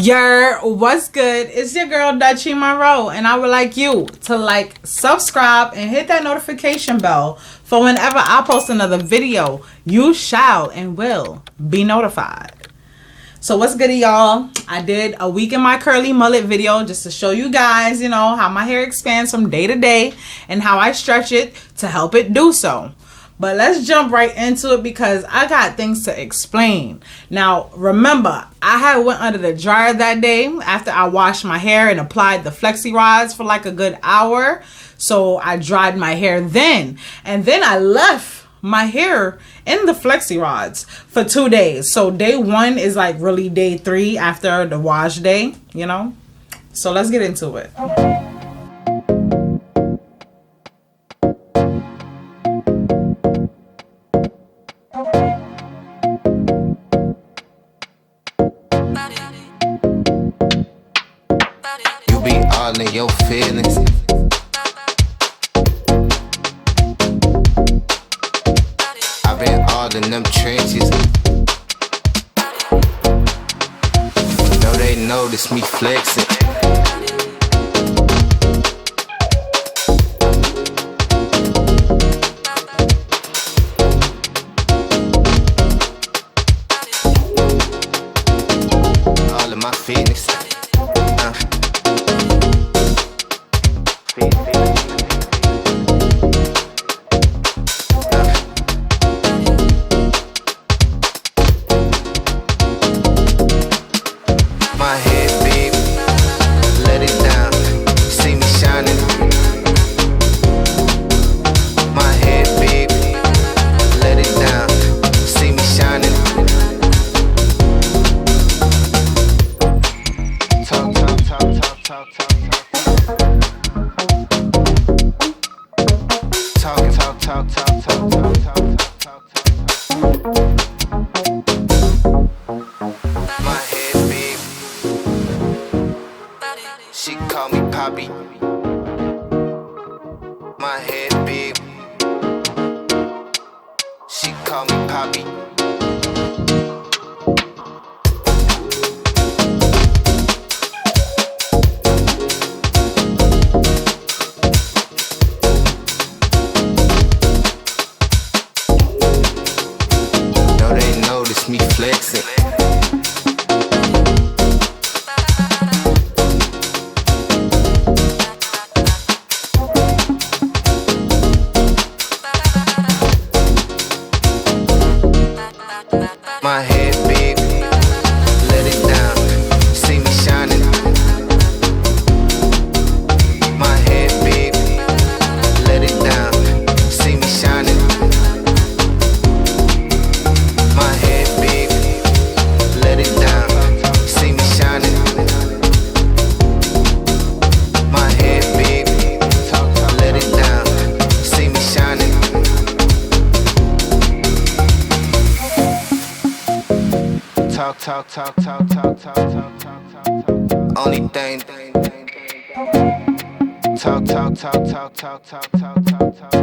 What's good? It's your girl Dutchie Monroe, and I would like you to like, subscribe, and hit that notification bell for whenever I post another video. You shall and will be notified. So what's good, y'all? I did a week in my curly mullet video just to show you guys, how my hair expands from day to day and how I stretch it to help it do so. But let's jump right into it because I got things to explain. Now, remember, I had went under the dryer that day after I washed my hair and applied the flexi rods for like a good hour. So I dried my hair then. And then I left my hair in the flexi rods for 2 days. So day 1 is like really day 3 after the wash day, So let's get into it. You be all in your feelings. I've been all in them trenches. Know they notice me flexing. All in my fitness. My head big, let it down, see me shining. My head big, let it down, see me shining. Talk, talk, talk, talk, talk, talk, talk. Talk, talk, talk, talk, talk, talk, talk, talk, talk. My head big. She call me Poppy. My head big. She call me Poppy. No, they notice me flexing. My head big, let it down, see me shining. My head big, let it down, see me shining. My head big, let it down, see me shining. My head big, let it down, see me shining. Talk, talk, talk, talk, talk, talk, talk, talk, talk. Only thing. Talk, talk, talk, talk, talk, talk, talk, talk, talk.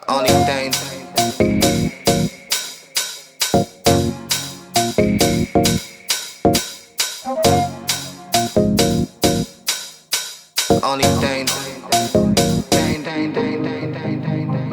Only thing. Only thing. Dang, dang, dang, dang, dang, dang, dang, dang.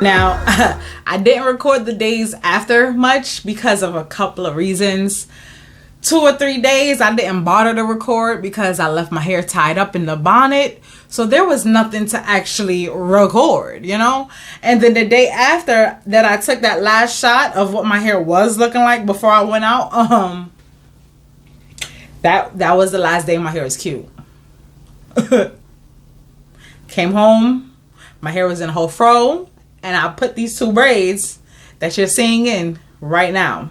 Now, I didn't record the days after much because of a couple of reasons. 2 or 3 days I didn't bother to record because I left my hair tied up in the bonnet. So there was nothing to actually record, you know? And then the day after that I took that last shot of what my hair was looking like before I went out, that was the last day my hair was cute. Came home, my hair was in a whole fro, and I put these 2 braids that you're seeing in right now.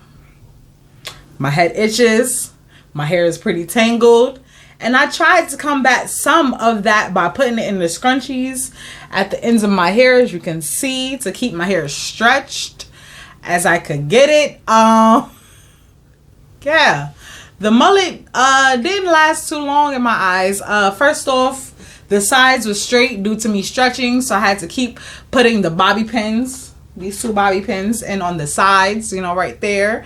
My head itches, my hair is pretty tangled, and I tried to combat some of that by putting it in the scrunchies at the ends of my hair, as you can see, to keep my hair stretched as I could get it. Yeah, the mullet didn't last too long in my eyes. First off, the sides were straight due to me stretching, so I had to keep putting the bobby pins, these 2 bobby pins, in on the sides, you know, right there.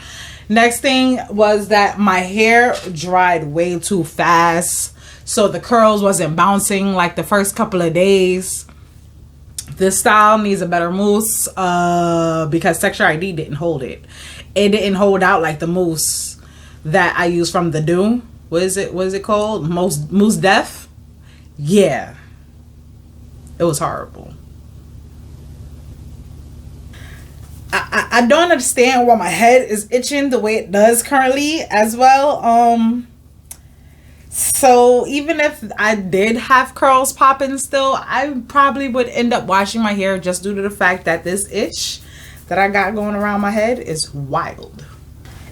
Next thing was that my hair dried way too fast, so the curls wasn't bouncing like the first couple of days. This style needs a better mousse because Texture ID didn't hold it. It didn't hold out like the mousse that I use from the Do. What is it called? Mousse Def? Yeah. It was horrible. I don't understand why my head is itching the way it does currently as well. So even if I did have curls popping still, I probably would end up washing my hair just due to the fact that this itch that I got going around my head is wild.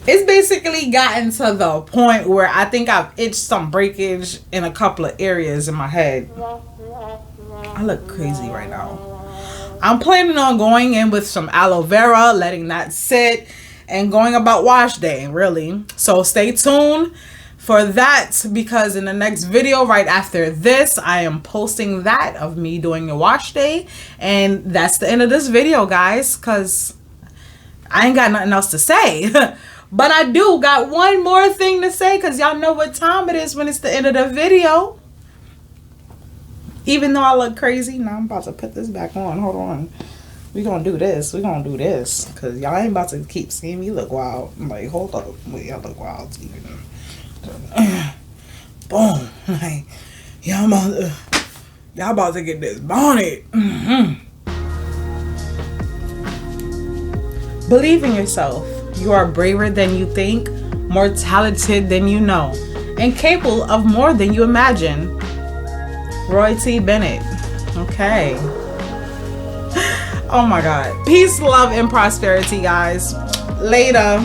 It's basically gotten to the point where I think I've itched some breakage in a couple of areas in my head. I look crazy right now. I'm planning on going in with some aloe vera, letting that sit, and going about wash day, really. So stay tuned for that, because in the next video right after this, I am posting that of me doing a wash day. And that's the end of this video, guys, because I ain't got nothing else to say. But I do got one more thing to say, because y'all know what time it is when it's the end of the video. Even though I look crazy. Now I'm about to put this back on. Hold on. We're going to do this. We're going to do this. Because y'all ain't about to keep seeing me look wild. I'm like, hold up. Wait, I look wild. Boom. Like, y'all about to get this bonnet. Believe in yourself. You are braver than you think, more talented than you know, and capable of more than you imagine. Roy T. Bennett. Okay. Oh my God. Peace, love, and prosperity, guys. Later.